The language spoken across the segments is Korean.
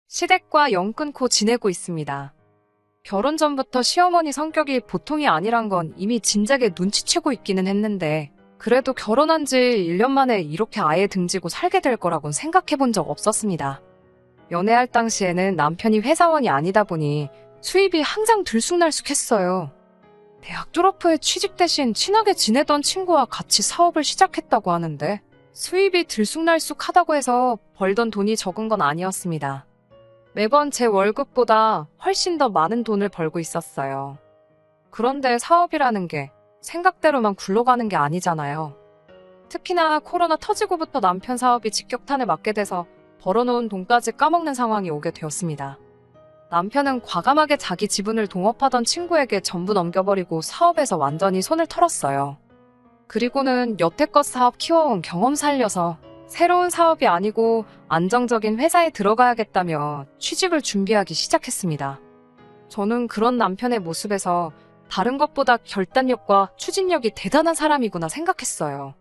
시댁과 연 끊고 지내고 있습니다. 결혼 전부터 시어머니 성격이 보통이 아니란 건 이미 진작에 눈치채고 있기는 했는데 그래도 결혼한 지 1년 만에 이렇게 아예 등지고 살게 될 거라곤 생각해 본 적 없었습니다. 연애할 당시에는 남편이 회사원이 아니다 보니 수입이 항상 들쑥날쑥했어요. 대학 졸업 후에 취직 대신 친하게 지내던 친구와 같이 사업을 시작했다고 하는데 수입이 들쑥날쑥하다고 해서 벌던 돈이 적은 건 아니었습니다. 매번 제 월급보다 훨씬 더 많은 돈을 벌고 있었어요. 그런데 사업이라는 게 생각대로만 굴러가는 게 아니잖아요. 특히나 코로나 터지고부터 남편 사업이 직격탄을 맞게 돼서 벌어놓은 돈까지 까먹는 상황이 오게 되었습니다. 남편은 과감하게 자기 지분을 동업하던 친구에게 전부 넘겨버리고 사업에서 완전히 손을 털었어요. 그리고는 여태껏 사업 키워온 경험 살려서 새로운 사업이 아니고 안정적인 회사에 들어가야겠다며 취직을 준비하기 시작했습니다. 저는 그런 남편의 모습에서 다른 것보다 결단력과 추진력이 대단한 사람이구나 생각했어요.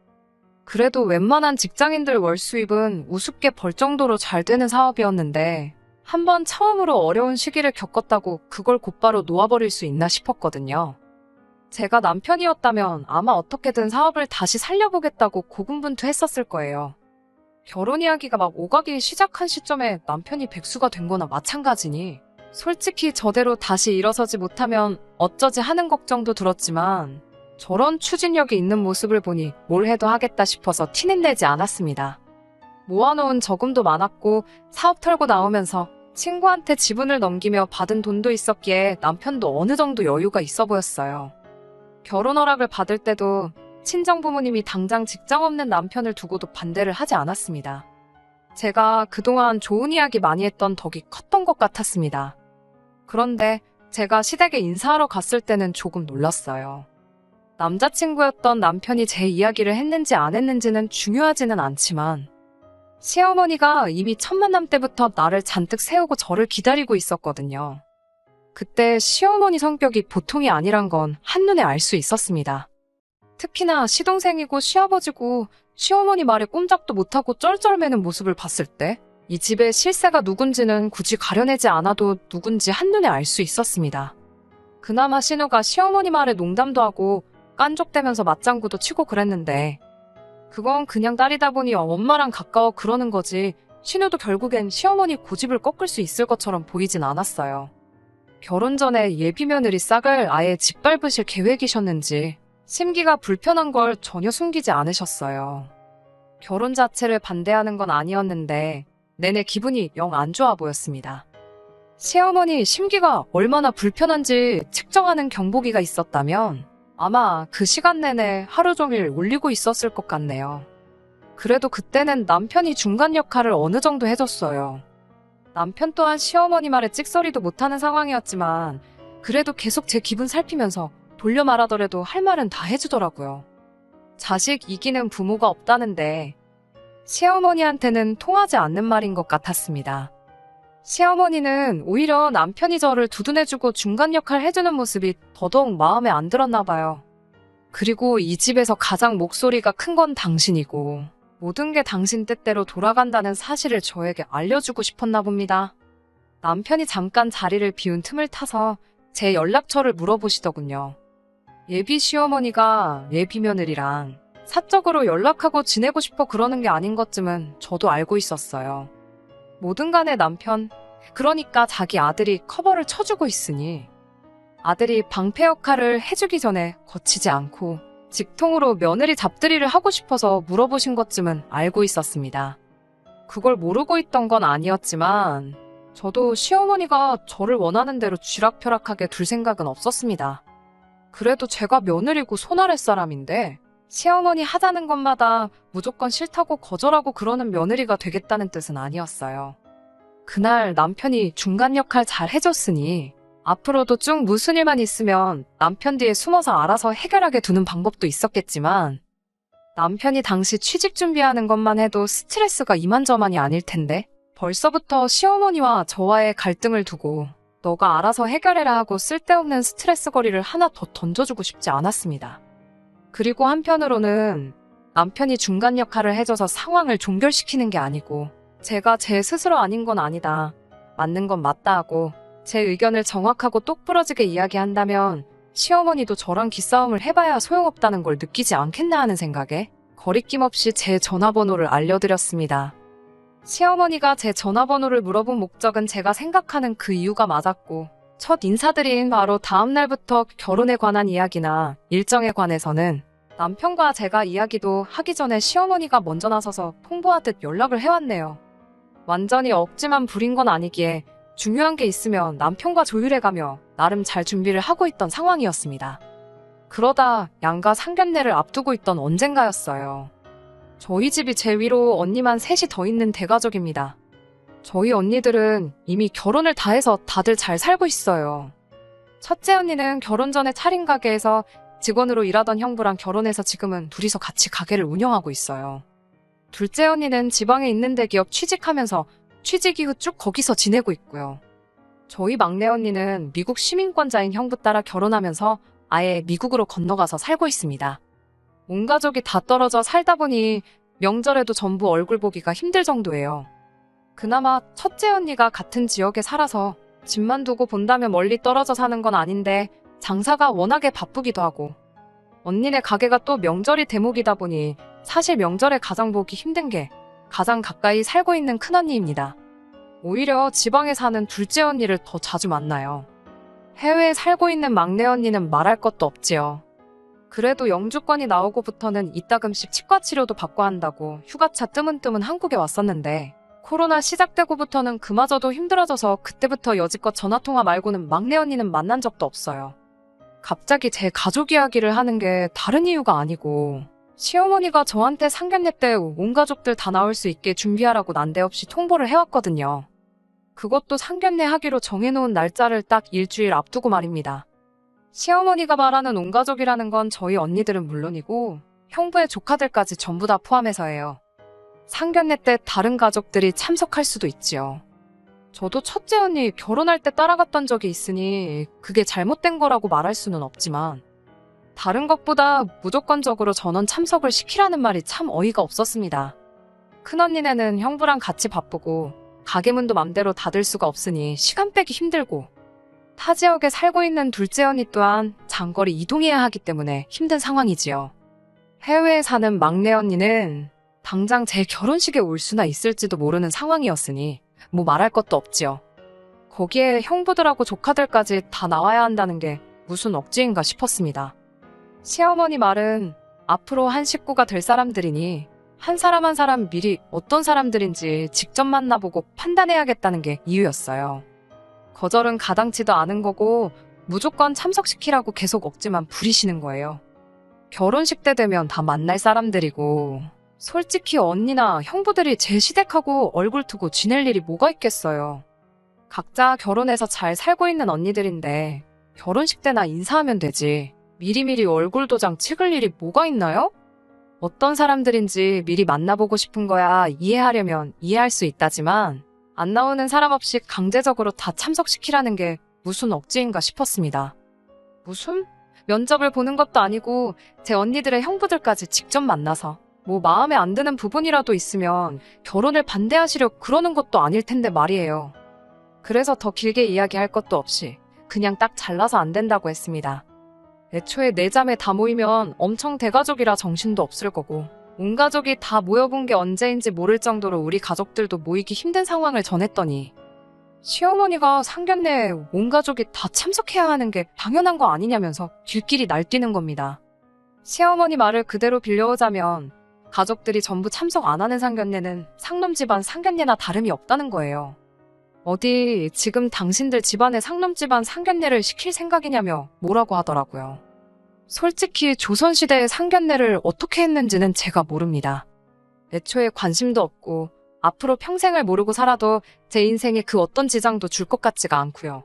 그래도 웬만한 직장인들 월 수입은 우습게 벌 정도로 잘 되는 사업이었는데 한번 처음으로 어려운 시기를 겪었다고 그걸 곧바로 놓아버릴 수 있나 싶었거든요. 제가 남편이었다면 아마 어떻게든 사업을 다시 살려보겠다고 고군분투했었을 거예요. 결혼 이야기가 막 오가기 시작한 시점에 남편이 백수가 된 거나 마찬가지니 솔직히 저대로 다시 일어서지 못하면 어쩌지 하는 걱정도 들었지만 저런 추진력이 있는 모습을 보니 뭘 해도 하겠다 싶어서 티는 내지 않았습니다. 모아놓은 저금도 많았고 사업 털고 나오면서 친구한테 지분을 넘기며 받은 돈도 있었기에 남편도 어느 정도 여유가 있어 보였어요. 결혼 허락을 받을 때도 친정 부모님이 당장 직장 없는 남편을 두고도 반대를 하지 않았습니다. 제가 그동안 좋은 이야기 많이 했던 덕이 컸던 것 같았습니다. 그런데 제가 시댁에 인사하러 갔을 때는 조금 놀랐어요. 남자친구였던 남편이 제 이야기를 했는지 안 했는지는 중요하지는 않지만 시어머니가 이미 첫 만남 때부터 나를 잔뜩 세우고 저를 기다리고 있었거든요. 그때 시어머니 성격이 보통이 아니란 건 한눈에 알 수 있었습니다. 특히나 시동생이고 시아버지고 시어머니 말에 꼼짝도 못하고 쩔쩔매는 모습을 봤을 때 이 집의 실세가 누군지는 굳이 가려내지 않아도 누군지 한눈에 알 수 있었습니다. 그나마 신우가 시어머니 말에 농담도 하고 깐족대면서 맞장구도 치고 그랬는데 그건 그냥 딸이다 보니 엄마랑 가까워 그러는 거지 신우도 결국엔 시어머니 고집을 꺾을 수 있을 것처럼 보이진 않았어요. 결혼 전에 예비 며느리 싹을 아예 짓밟으실 계획이셨는지 심기가 불편한 걸 전혀 숨기지 않으셨어요. 결혼 자체를 반대하는 건 아니었는데 내내 기분이 영 안 좋아 보였습니다. 시어머니 심기가 얼마나 불편한지 측정하는 경보기가 있었다면 아마 그 시간 내내 하루 종일 울리고 있었을 것 같네요. 그래도 그때는 남편이 중간 역할을 어느 정도 해줬어요. 남편 또한 시어머니 말에 찍소리도 못하는 상황이었지만 그래도 계속 제 기분 살피면서 돌려 말하더라도 할 말은 다 해주더라고요. 자식 이기는 부모가 없다는데 시어머니한테는 통하지 않는 말인 것 같았습니다. 시어머니는 오히려 남편이 저를 두둔해주고 중간 역할 해주는 모습이 더더욱 마음에 안 들었나 봐요. 그리고 이 집에서 가장 목소리가 큰 건 당신이고 모든 게 당신 뜻대로 돌아간다는 사실을 저에게 알려주고 싶었나 봅니다. 남편이 잠깐 자리를 비운 틈을 타서 제 연락처를 물어보시더군요. 예비 시어머니가 예비 며느리랑 사적으로 연락하고 지내고 싶어 그러는 게 아닌 것쯤은 저도 알고 있었어요. 뭐든 간에 남편, 그러니까 자기 아들이 커버를 쳐주고 있으니 아들이 방패 역할을 해주기 전에 거치지 않고 직통으로 며느리 잡들이를 하고 싶어서 물어보신 것쯤은 알고 있었습니다. 그걸 모르고 있던 건 아니었지만 저도 시어머니가 저를 원하는 대로 쥐락펴락하게 둘 생각은 없었습니다. 그래도 제가 며느리고 손아랫 사람인데 시어머니 하자는 것마다 무조건 싫다고 거절하고 그러는 며느리가 되겠다는 뜻은 아니었어요. 그날 남편이 중간 역할 잘 해줬으니 앞으로도 쭉 무슨 일만 있으면 남편 뒤에 숨어서 알아서 해결하게 두는 방법도 있었겠지만 남편이 당시 취직 준비하는 것만 해도 스트레스가 이만저만이 아닐 텐데 벌써부터 시어머니와 저와의 갈등을 두고 너가 알아서 해결해라 하고 쓸데없는 스트레스 거리를 하나 더 던져주고 싶지 않았습니다. 그리고 한편으로는 남편이 중간 역할을 해줘서 상황을 종결시키는 게 아니고 제가 제 스스로 아닌 건 아니다. 맞는 건 맞다 하고 제 의견을 정확하고 똑부러지게 이야기한다면 시어머니도 저랑 기싸움을 해봐야 소용없다는 걸 느끼지 않겠나 하는 생각에 거리낌 없이 제 전화번호를 알려드렸습니다. 시어머니가 제 전화번호를 물어본 목적은 제가 생각하는 그 이유가 맞았고 첫 인사드린 바로 다음 날부터 결혼에 관한 이야기나 일정에 관해서는 남편과 제가 이야기도 하기 전에 시어머니가 먼저 나서서 통보하듯 연락을 해왔네요. 완전히 억지만 부린 건 아니기에 중요한 게 있으면 남편과 조율해가며 나름 잘 준비를 하고 있던 상황이었습니다. 그러다 양가 상견례를 앞두고 있던 언젠가였어요. 저희 집이 제 위로 언니만 셋이 더 있는 대가족입니다. 저희 언니들은 이미 결혼을 다 해서 다들 잘 살고 있어요. 첫째 언니는 결혼 전에 차린 가게에서 직원으로 일하던 형부랑 결혼해서 지금은 둘이서 같이 가게를 운영하고 있어요. 둘째 언니는 지방에 있는 대기업 취직하면서 취직 이후 쭉 거기서 지내고 있고요. 저희 막내 언니는 미국 시민권자인 형부 따라 결혼하면서 아예 미국으로 건너가서 살고 있습니다. 온 가족이 다 떨어져 살다 보니 명절에도 전부 얼굴 보기가 힘들 정도예요. 그나마 첫째 언니가 같은 지역에 살아서 집만 두고 본다면 멀리 떨어져 사는 건 아닌데 장사가 워낙에 바쁘기도 하고 언니네 가게가 또 명절이 대목이다 보니 사실 명절에 가장 보기 힘든 게 가장 가까이 살고 있는 큰언니입니다. 오히려 지방에 사는 둘째 언니를 더 자주 만나요. 해외에 살고 있는 막내 언니는 말할 것도 없지요. 그래도 영주권이 나오고부터는 이따금씩 치과 치료도 받고 한다고 휴가차 뜨문뜨문 한국에 왔었는데 코로나 시작되고부터는 그마저도 힘들어져서 그때부터 여지껏 전화통화 말고는 막내 언니는 만난 적도 없어요. 갑자기 제 가족 이야기를 하는 게 다른 이유가 아니고 시어머니가 저한테 상견례 때 온 가족들 다 나올 수 있게 준비하라고 난데없이 통보를 해왔거든요. 그것도 상견례 하기로 정해놓은 날짜를 딱 일주일 앞두고 말입니다. 시어머니가 말하는 온 가족이라는 건 저희 언니들은 물론이고 형부의 조카들까지 전부 다 포함해서예요. 상견례 때 다른 가족들이 참석할 수도 있지요. 저도 첫째 언니 결혼할 때 따라갔던 적이 있으니 그게 잘못된 거라고 말할 수는 없지만 다른 것보다 무조건적으로 전원 참석을 시키라는 말이 참 어이가 없었습니다. 큰언니네는 형부랑 같이 바쁘고 가게 문도 맘대로 닫을 수가 없으니 시간 빼기 힘들고 타 지역에 살고 있는 둘째 언니 또한 장거리 이동해야 하기 때문에 힘든 상황이지요. 해외에 사는 막내 언니는 당장 제 결혼식에 올 수나 있을지도 모르는 상황이었으니 뭐 말할 것도 없지요. 거기에 형부들하고 조카들까지 다 나와야 한다는 게 무슨 억지인가 싶었습니다. 시어머니 말은 앞으로 한 식구가 될 사람들이니 한 사람 한 사람 미리 어떤 사람들인지 직접 만나보고 판단해야겠다는 게 이유였어요. 거절은 가당치도 않은 거고 무조건 참석시키라고 계속 억지만 부리시는 거예요. 결혼식 때 되면 다 만날 사람들이고 솔직히 언니나 형부들이 제 시댁하고 얼굴 두고 지낼 일이 뭐가 있겠어요. 각자 결혼해서 잘 살고 있는 언니들인데 결혼식 때나 인사하면 되지. 미리미리 얼굴 도장 찍을 일이 뭐가 있나요? 어떤 사람들인지 미리 만나보고 싶은 거야 이해하려면 이해할 수 있다지만 안 나오는 사람 없이 강제적으로 다 참석시키라는 게 무슨 억지인가 싶었습니다. 무슨? 면접을 보는 것도 아니고 제 언니들의 형부들까지 직접 만나서 뭐 마음에 안 드는 부분이라도 있으면 결혼을 반대하시려 그러는 것도 아닐 텐데 말이에요. 그래서 더 길게 이야기할 것도 없이 그냥 딱 잘라서 안 된다고 했습니다. 애초에 네 자매 다 모이면 엄청 대가족이라 정신도 없을 거고 온 가족이 다 모여본 게 언제인지 모를 정도로 우리 가족들도 모이기 힘든 상황을 전했더니 시어머니가 상견례에 온 가족이 다 참석해야 하는 게 당연한 거 아니냐면서 길길이 날뛰는 겁니다. 시어머니 말을 그대로 빌려오자면 가족들이 전부 참석 안 하는 상견례는 상놈 집안 상견례나 다름이 없다는 거예요. 어디 지금 당신들 집안에 상놈 집안 상견례를 시킬 생각이냐며 뭐라고 하더라고요. 솔직히 조선시대의 상견례를 어떻게 했는지는 제가 모릅니다. 애초에 관심도 없고 앞으로 평생을 모르고 살아도 제 인생에 그 어떤 지장도 줄 것 같지가 않고요.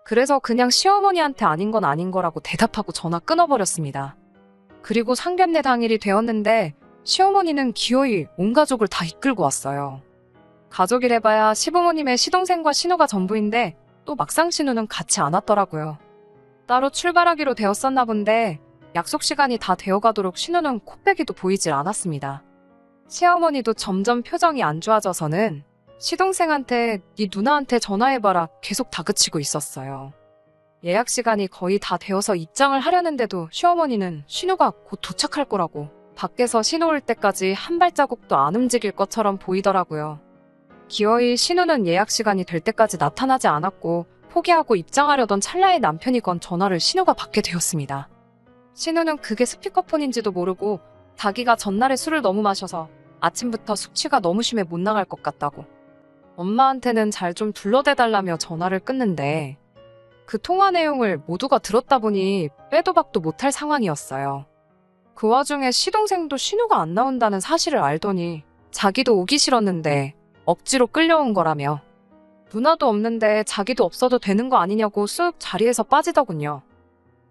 그래서 그냥 시어머니한테 아닌 건 아닌 거라고 대답하고 전화 끊어버렸습니다. 그리고 상견례 당일이 되었는데 시어머니는 기어이 온 가족을 다 이끌고 왔어요. 가족이래봐야 시부모님의 시동생과 신우가 전부인데 또 막상 신우는 같이 안 왔더라고요. 따로 출발하기로 되었었나 본데 약속 시간이 다 되어가도록 신우는 코빼기도 보이질 않았습니다. 시어머니도 점점 표정이 안 좋아져서는 시동생한테 네 누나한테 전화해봐라 계속 다그치고 있었어요. 예약 시간이 거의 다 되어서 입장을 하려는데도 시어머니는 신우가 곧 도착할 거라고 밖에서 신우 올 때까지 한 발자국도 안 움직일 것처럼 보이더라고요. 기어이 신우는 예약 시간이 될 때까지 나타나지 않았고 포기하고 입장하려던 찰나에 남편이건 전화를 신우가 받게 되었습니다. 신우는 그게 스피커폰인지도 모르고 자기가 전날에 술을 너무 마셔서 아침부터 숙취가 너무 심해 못 나갈 것 같다고 엄마한테는 잘 좀 둘러대달라며 전화를 끊는데 그 통화 내용을 모두가 들었다 보니 빼도 박도 못할 상황이었어요. 그 와중에 시동생도 신우가 안 나온다는 사실을 알더니 자기도 오기 싫었는데 억지로 끌려온 거라며 누나도 없는데 자기도 없어도 되는 거 아니냐고 쑥 자리에서 빠지더군요.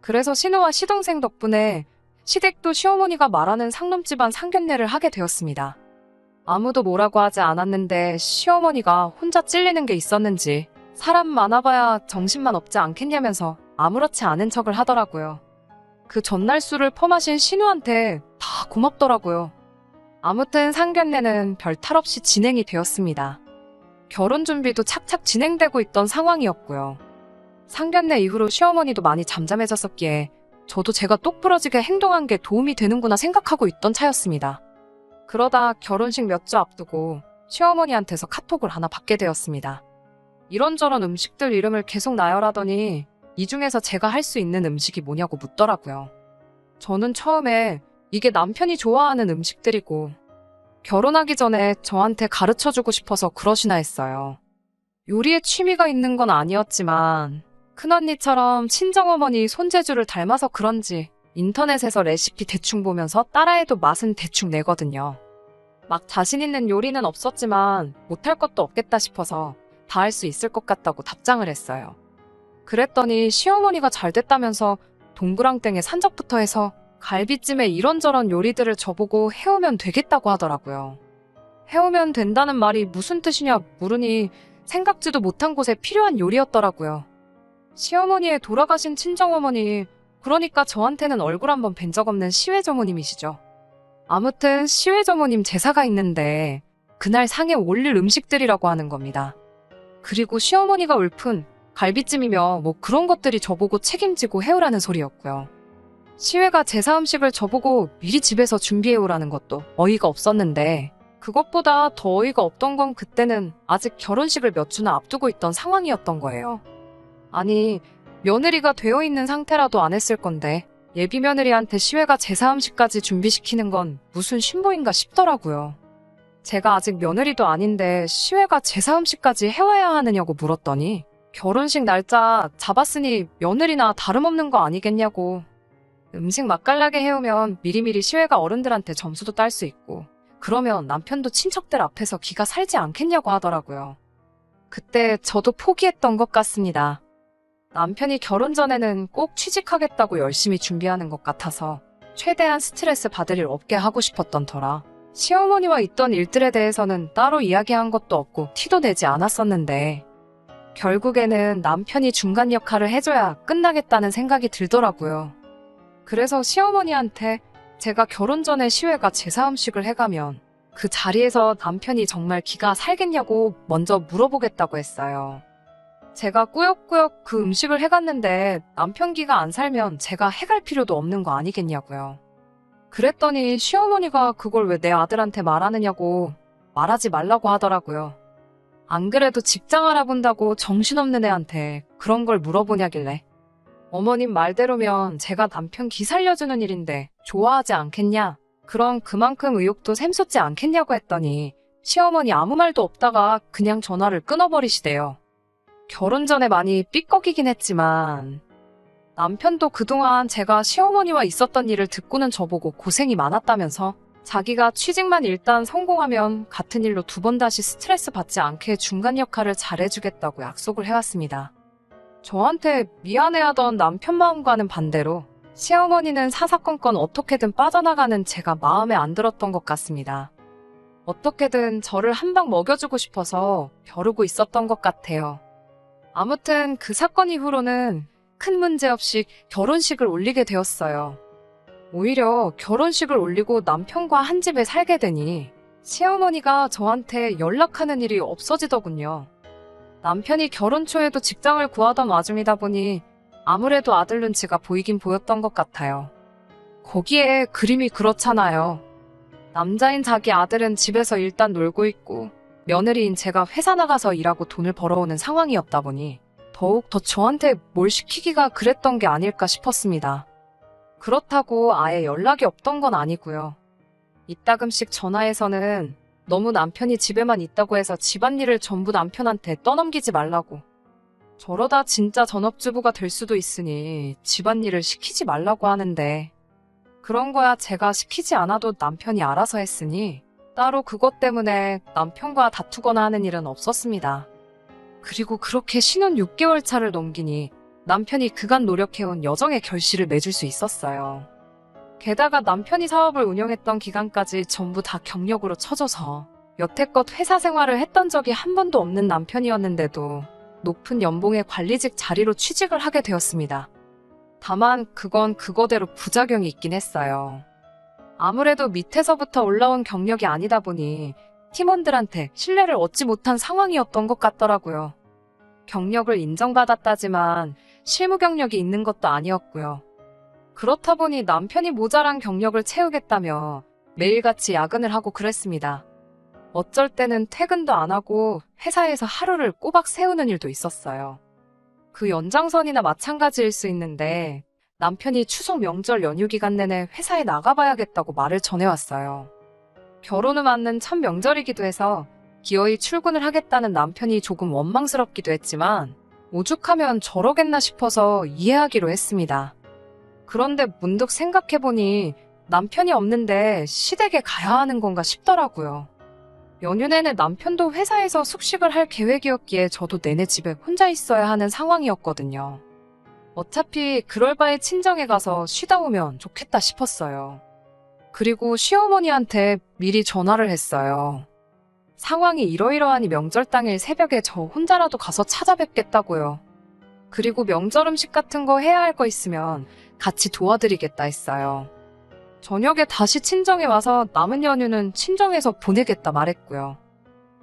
그래서 신우와 시동생 덕분에 시댁도 시어머니가 말하는 상놈집안 상견례를 하게 되었습니다. 아무도 뭐라고 하지 않았는데 시어머니가 혼자 찔리는 게 있었는지 사람 많아봐야 정신만 없지 않겠냐면서 아무렇지 않은 척을 하더라고요. 그 전날 술을 퍼마신 신우한테 다 고맙더라고요. 아무튼 상견례는 별 탈 없이 진행이 되었습니다. 결혼 준비도 착착 진행되고 있던 상황이었고요. 상견례 이후로 시어머니도 많이 잠잠해졌었기에 저도 제가 똑부러지게 행동한 게 도움이 되는구나 생각하고 있던 차였습니다. 그러다 결혼식 몇 주 앞두고 시어머니한테서 카톡을 하나 받게 되었습니다. 이런저런 음식들 이름을 계속 나열하더니 이 중에서 제가 할 수 있는 음식이 뭐냐고 묻더라고요. 저는 처음에 이게 남편이 좋아하는 음식들이고 결혼하기 전에 저한테 가르쳐주고 싶어서 그러시나 했어요. 요리에 취미가 있는 건 아니었지만 큰언니처럼 친정어머니 손재주를 닮아서 그런지 인터넷에서 레시피 대충 보면서 따라해도 맛은 대충 내거든요. 막 자신 있는 요리는 없었지만 못할 것도 없겠다 싶어서 다 할 수 있을 것 같다고 답장을 했어요. 그랬더니 시어머니가 잘 됐다면서 동그랑땡에 산적부터 해서 갈비찜에 이런저런 요리들을 저보고 해오면 되겠다고 하더라고요. 해오면 된다는 말이 무슨 뜻이냐 물으니 생각지도 못한 곳에 필요한 요리였더라고요. 시어머니의 돌아가신 친정어머니, 그러니까 저한테는 얼굴 한번 뵌 적 없는 시외저모님이시죠. 아무튼 시외저모님 제사가 있는데 그날 상에 올릴 음식들이라고 하는 겁니다. 그리고 시어머니가 울픈 갈비찜이며 뭐 그런 것들이 저보고 책임지고 해오라는 소리였고요. 시외가 제사 음식을 저보고 미리 집에서 준비해오라는 것도 어이가 없었는데 그것보다 더 어이가 없던 건 그때는 아직 결혼식을 몇 주나 앞두고 있던 상황이었던 거예요. 아니, 며느리가 되어 있는 상태라도 안 했을 건데 예비 며느리한테 시외가 제사 음식까지 준비시키는 건 무슨 신보인가 싶더라고요. 제가 아직 며느리도 아닌데 시외가 제사 음식까지 해와야 하느냐고 물었더니 결혼식 날짜 잡았으니 며느리나 다름없는 거 아니겠냐고. 음식 맛깔나게 해오면 미리미리 시외가 어른들한테 점수도 딸 수 있고 그러면 남편도 친척들 앞에서 기가 살지 않겠냐고 하더라고요. 그때 저도 포기했던 것 같습니다. 남편이 결혼 전에는 꼭 취직하겠다고 열심히 준비하는 것 같아서 최대한 스트레스 받을 일 없게 하고 싶었던 터라 시어머니와 있던 일들에 대해서는 따로 이야기한 것도 없고 티도 내지 않았었는데 결국에는 남편이 중간 역할을 해줘야 끝나겠다는 생각이 들더라고요. 그래서 시어머니한테 제가 결혼 전에 시외가 제사 음식을 해가면 그 자리에서 남편이 정말 기가 살겠냐고 먼저 물어보겠다고 했어요. 제가 꾸역꾸역 그 음식을 해갔는데 남편 기가 안 살면 제가 해갈 필요도 없는 거 아니겠냐고요. 그랬더니 시어머니가 그걸 왜 내 아들한테 말하느냐고 말하지 말라고 하더라고요. 안 그래도 직장 알아본다고 정신없는 애한테 그런 걸 물어보냐길래 어머님 말대로면 제가 남편 기 살려주는 일인데 좋아하지 않겠냐? 그럼 그만큼 의욕도 샘솟지 않겠냐고 했더니 시어머니 아무 말도 없다가 그냥 전화를 끊어버리시대요. 결혼 전에 많이 삐걱이긴 했지만 남편도 그동안 제가 시어머니와 있었던 일을 듣고는 저보고 고생이 많았다면서 자기가 취직만 일단 성공하면 같은 일로 두 번 다시 스트레스 받지 않게 중간 역할을 잘해주겠다고 약속을 해왔습니다. 저한테 미안해하던 남편 마음과는 반대로 시어머니는 사사건건 어떻게든 빠져나가는 제가 마음에 안 들었던 것 같습니다. 어떻게든 저를 한 방 먹여주고 싶어서 벼르고 있었던 것 같아요. 아무튼 그 사건 이후로는 큰 문제 없이 결혼식을 올리게 되었어요. 오히려 결혼식을 올리고 남편과 한 집에 살게 되니 시어머니가 저한테 연락하는 일이 없어지더군요. 남편이 결혼 초에도 직장을 구하던 와중이다 보니 아무래도 아들 눈치가 보이긴 보였던 것 같아요. 거기에 그림이 그렇잖아요. 남자인 자기 아들은 집에서 일단 놀고 있고 며느리인 제가 회사 나가서 일하고 돈을 벌어오는 상황이었다 보니 더욱 더 저한테 뭘 시키기가 그랬던 게 아닐까 싶었습니다. 그렇다고 아예 연락이 없던 건 아니고요. 이따금씩 전화해서는 너무 남편이 집에만 있다고 해서 집안일을 전부 남편한테 떠넘기지 말라고. 저러다 진짜 전업주부가 될 수도 있으니 집안일을 시키지 말라고 하는데 그런 거야 제가 시키지 않아도 남편이 알아서 했으니 따로 그것 때문에 남편과 다투거나 하는 일은 없었습니다. 그리고 그렇게 신혼 6개월 차를 넘기니 남편이 그간 노력해온 여정의 결실을 맺을 수 있었어요. 게다가 남편이 사업을 운영했던 기간까지 전부 다 경력으로 쳐줘서 여태껏 회사 생활을 했던 적이 한 번도 없는 남편이었는데도 높은 연봉의 관리직 자리로 취직을 하게 되었습니다. 다만 그건 그거대로 부작용이 있긴 했어요. 아무래도 밑에서부터 올라온 경력이 아니다 보니 팀원들한테 신뢰를 얻지 못한 상황이었던 것 같더라고요. 경력을 인정받았다지만 실무 경력이 있는 것도 아니었고요. 그렇다 보니 남편이 모자란 경력을 채우겠다며 매일같이 야근을 하고 그랬습니다. 어쩔 때는 퇴근도 안 하고 회사에서 하루를 꼬박 세우는 일도 있었어요. 그 연장선이나 마찬가지일 수 있는데 남편이 추석 명절 연휴 기간 내내 회사에 나가봐야겠다고 말을 전해왔어요. 결혼 후 맞는 첫 명절이기도 해서 기어이 출근을 하겠다는 남편이 조금 원망스럽기도 했지만 오죽하면 저러겠나 싶어서 이해하기로 했습니다. 그런데 문득 생각해보니 남편이 없는데 시댁에 가야 하는 건가 싶더라고요. 연휴 내내 남편도 회사에서 숙식을 할 계획이었기에 저도 내내 집에 혼자 있어야 하는 상황이었거든요. 어차피 그럴 바에 친정에 가서 쉬다 오면 좋겠다 싶었어요. 그리고 시어머니한테 미리 전화를 했어요. 상황이 이러이러하니 명절 당일 새벽에 저 혼자라도 가서 찾아뵙겠다고요. 그리고 명절 음식 같은 거 해야 할 거 있으면 같이 도와드리겠다 했어요. 저녁에 다시 친정에 와서 남은 연휴는 친정에서 보내겠다 말했고요.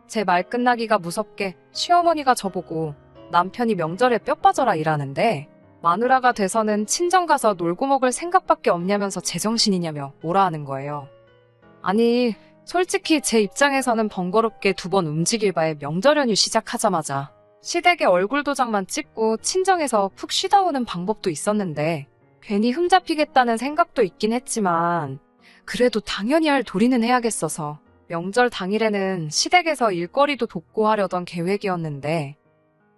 제 말 끝나기가 무섭게 시어머니가 저보고 남편이 명절에 뼈 빠져라 이라는데 마누라가 돼서는 친정 가서 놀고 먹을 생각밖에 없냐면서 제정신이냐며 뭐라 하는 거예요. 아니 솔직히 제 입장에서는 번거롭게 2번 움직일 바에 명절 연휴 시작하자마자 시댁에 얼굴 도장만 찍고 친정에서 푹 쉬다 오는 방법도 있었는데 괜히 흠잡히겠다는 생각도 있긴 했지만 그래도 당연히 할 도리는 해야겠어서 명절 당일에는 시댁에서 일거리도 돕고 하려던 계획이었는데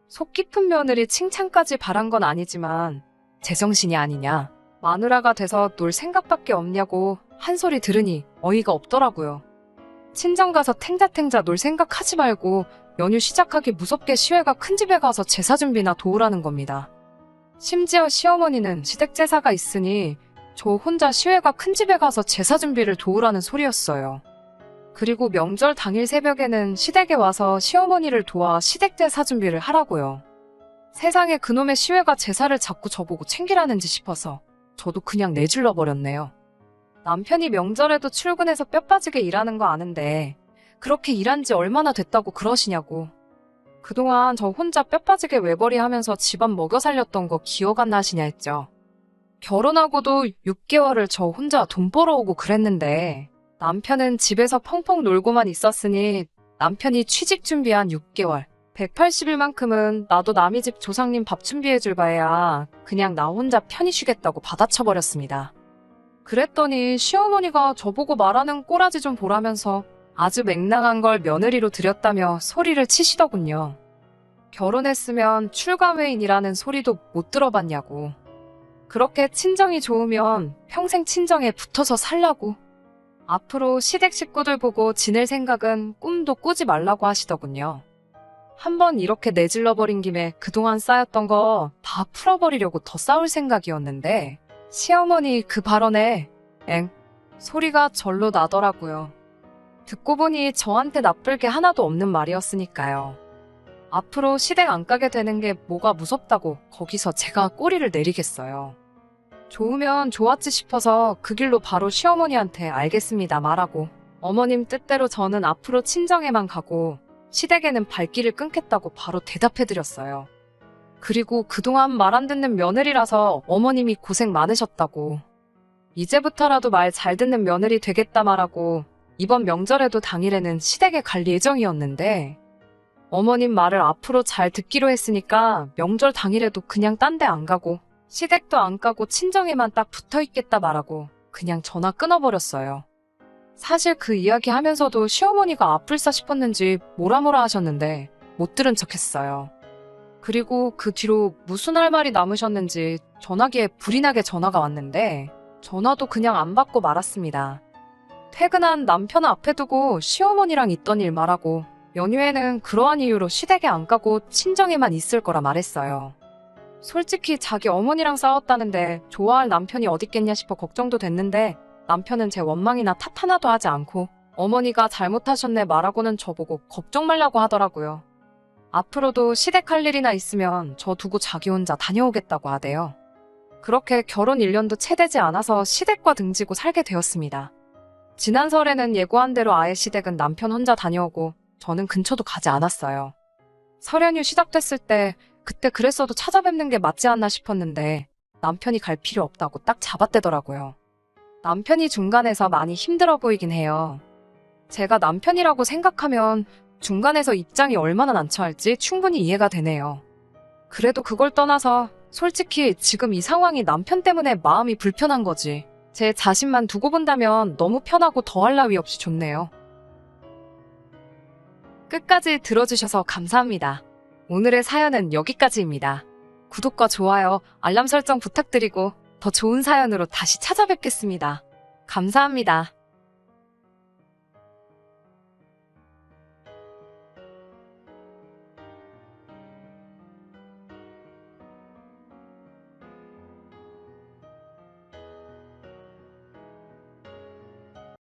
속 깊은 며느리 칭찬까지 바란 건 아니지만 제정신이 아니냐, 마누라가 돼서 놀 생각밖에 없냐고 한 소리 들으니 어이가 없더라고요. 친정 가서 탱자탱자 놀 생각하지 말고 연휴 시작하기 무섭게 시외가 큰 집에 가서 제사 준비나 도우라는 겁니다. 심지어 시어머니는 시댁 제사가 있으니 저 혼자 시외가 큰 집에 가서 제사 준비를 도우라는 소리였어요. 그리고 명절 당일 새벽에는 시댁에 와서 시어머니를 도와 시댁 제사 준비를 하라고요. 세상에 그놈의 시외가 제사를 자꾸 저보고 챙기라는지 싶어서 저도 그냥 내질러 버렸네요. 남편이 명절에도 출근해서 뼈 빠지게 일하는 거 아는데 그렇게 일한 지 얼마나 됐다고 그러시냐고. 그동안 저 혼자 뼈 빠지게 외벌이 하면서 집안 먹여 살렸던 거 기억 안 나시냐 했죠. 결혼하고도 6개월을 저 혼자 돈 벌어오고 그랬는데 남편은 집에서 펑펑 놀고만 있었으니 남편이 취직 준비한 6개월, 180일만큼은 나도 남의 집 조상님 밥 준비해줄 바에야 그냥 나 혼자 편히 쉬겠다고 받아쳐버렸습니다. 그랬더니 시어머니가 저보고 말하는 꼬라지 좀 보라면서 아주 맹랑한 걸 며느리로 들였다며 소리를 치시더군요. 결혼했으면 출가회인이라는 소리도 못 들어봤냐고. 그렇게 친정이 좋으면 평생 친정에 붙어서 살라고. 앞으로 시댁 식구들 보고 지낼 생각은 꿈도 꾸지 말라고 하시더군요. 한번 이렇게 내질러버린 김에 그동안 쌓였던 거 다 풀어버리려고 더 싸울 생각이었는데 시어머니 그 발언에 엥 소리가 절로 나더라고요. 듣고 보니 저한테 나쁠 게 하나도 없는 말이었으니까요. 앞으로 시댁 안 가게 되는 게 뭐가 무섭다고 거기서 제가 꼬리를 내리겠어요. 좋으면 좋았지 싶어서 그 길로 바로 시어머니한테 알겠습니다 말하고 어머님 뜻대로 저는 앞으로 친정에만 가고 시댁에는 발길을 끊겠다고 바로 대답해드렸어요. 그리고 그동안 말 안 듣는 며느리라서 어머님이 고생 많으셨다고, 이제부터라도 말 잘 듣는 며느리 되겠다 말하고 이번 명절에도 당일에는 시댁에 갈 예정이었는데, 어머님 말을 앞으로 잘 듣기로 했으니까 명절 당일에도 그냥 딴 데 안 가고 시댁도 안 가고 친정에만 딱 붙어 있겠다 말하고 그냥 전화 끊어버렸어요. 사실 그 이야기 하면서도 시어머니가 아플싸 싶었는지 뭐라 하셨는데 못 들은 척 했어요. 그리고 그 뒤로 무슨 할 말이 남으셨는지 전화기에 불이 나게 전화가 왔는데 전화도 그냥 안 받고 말았습니다. 퇴근한 남편 앞에 두고 시어머니랑 있던 일 말하고 연휴에는 그러한 이유로 시댁에 안 가고 친정에만 있을 거라 말했어요. 솔직히 자기 어머니랑 싸웠다는데 좋아할 남편이 어딨겠냐 싶어 걱정도 됐는데, 남편은 제 원망이나 탓 하나도 하지 않고 어머니가 잘못하셨네 말하고는 저보고 걱정 말라고 하더라고요. 앞으로도 시댁 할 일이나 있으면 저 두고 자기 혼자 다녀오겠다고 하대요. 그렇게 결혼 1년도 채 되지 않아서 시댁과 등지고 살게 되었습니다. 지난 설에는 예고한 대로 아예 시댁은 남편 혼자 다녀오고 저는 근처도 가지 않았어요. 설 연휴 시작됐을 때 그때 그랬어도 찾아뵙는 게 맞지 않나 싶었는데 남편이 갈 필요 없다고 딱 잡아떼더라고요. 남편이 중간에서 많이 힘들어 보이긴 해요. 제가 남편이라고 생각하면 중간에서 입장이 얼마나 난처할지 충분히 이해가 되네요. 그래도 그걸 떠나서 솔직히 지금 이 상황이 남편 때문에 마음이 불편한 거지, 제 자신만 두고 본다면 너무 편하고 더할 나위 없이 좋네요. 끝까지 들어주셔서 감사합니다. 오늘의 사연은 여기까지입니다. 구독과 좋아요, 알람 설정 부탁드리고 더 좋은 사연으로 다시 찾아뵙겠습니다. 감사합니다.